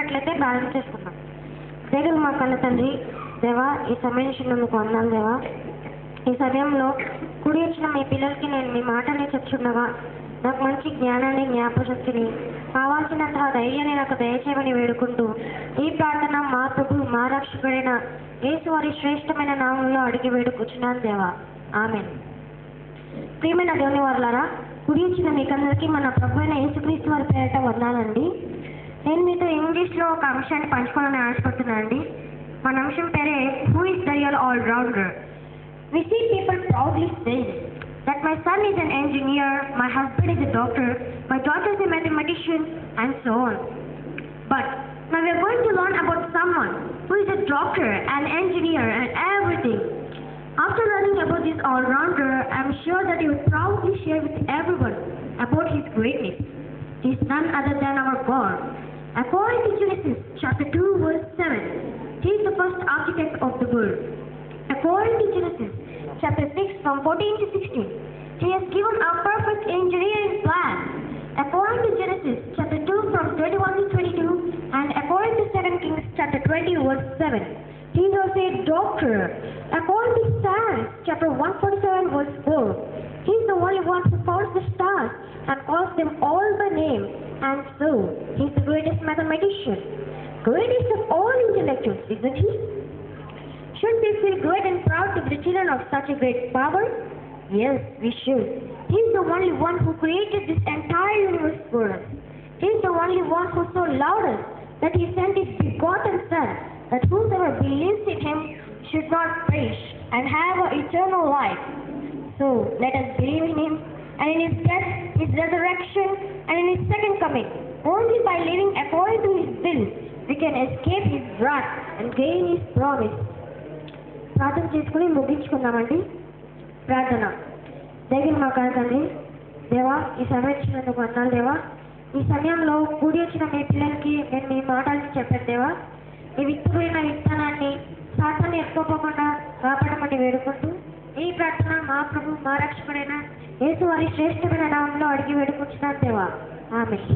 అట్లయితే బ్యాలెన్స్ చేసుకుందాం. దేవుడు మా కన్న తండ్రి, దేవా ఈ సమయం ఇచ్చినందుకు వందనాలు దేవా. ఈ సమయంలో కుడి వచ్చిన మీ పిల్లలకి నేను మీ మాటల్ని చెప్తుండగా నాకు మంచి జ్ఞానాన్ని, జ్ఞాపశక్తిని, కావాల్సినంత ధైర్యాన్ని నాకు దయచేయమని వేడుకుంటూ ఈ ప్రార్థన మా ప్రభు మా రక్షకుడైన యేసు వారి శ్రేష్టమైన నామంలో అడిగి వేడుకొచ్చున్నాను దేవా. ఆమేన్. ప్రియమైన దేవుని వారలారా, కుడి వచ్చిన మీకందరికీ మన ప్రభు అయిన యేసుక్రీస్తు వారి పేరిట వందనాలండి. నేను మీతో ఇంగ్లీష్లో ఒక అంశాన్ని పంచుకోవాలని ఆశపడుతున్నాను అండి. మన అంశం పేరే who is the real all rounder. We see people proudly saying that my son is an engineer, my husband is a doctor, my daughter is a mathematician, and so on. But now we are going to learn about someone who is a doctor, an engineer, and everything. After learning about this all-rounder, I am sure that he will proudly share with everyone about his greatness. He is none other than our God. According to Genesis chapter 2 verse 7, he is the first architect of the world. According to Genesis chapter 6 from 14 to 16, he has given a perfect engineering plan. According to Genesis chapter 2 from 21 to 22, and according to 2 Kings chapter 20 verse 7, he is also a doctor. According to Psalms chapter 147 verse 4, he is the only one who counts the stars and calls them all by name, and so he is the greatest mathematician, greatest of all intellectuals, isn't he? Shouldn't we feel great and proud to be the children of such a great power? Yes, we should. He is the only one who created this entire universe for us. He is the only one who so loved us that he sent his begotten Son, that whosoever believes in him should not perish and have an eternal life. So let us believe in him and in his death, his resurrection, and in his second coming. Only by living according to his will, we can escape his wrath and gain his promise. ప్రార్థన చేసుకుని ముగించుకుందామండి. ప్రార్థన. దేవుని మా కన్న తండ్రి, దేవా ఈ సమయం ఇచ్చినందుకు వందనాలు దేవా. ఈ సమయంలో కూడి వచ్చిన మీ పిల్లలకి నేను మీ మాటలు చెప్పాను దేవా. ఈ విత్తుకున్న విత్తనాన్ని సాతాన్ని ఎత్తుకోకుండా కాపాడమని వేడుకుంటూ ఈ ప్రార్థన మా ప్రభు మా రక్షకుడైన యేసు వారి శ్రేష్టమైన నామంలో అడిగి వేడుకుంటున్నాను దేవా. ఆమేన్.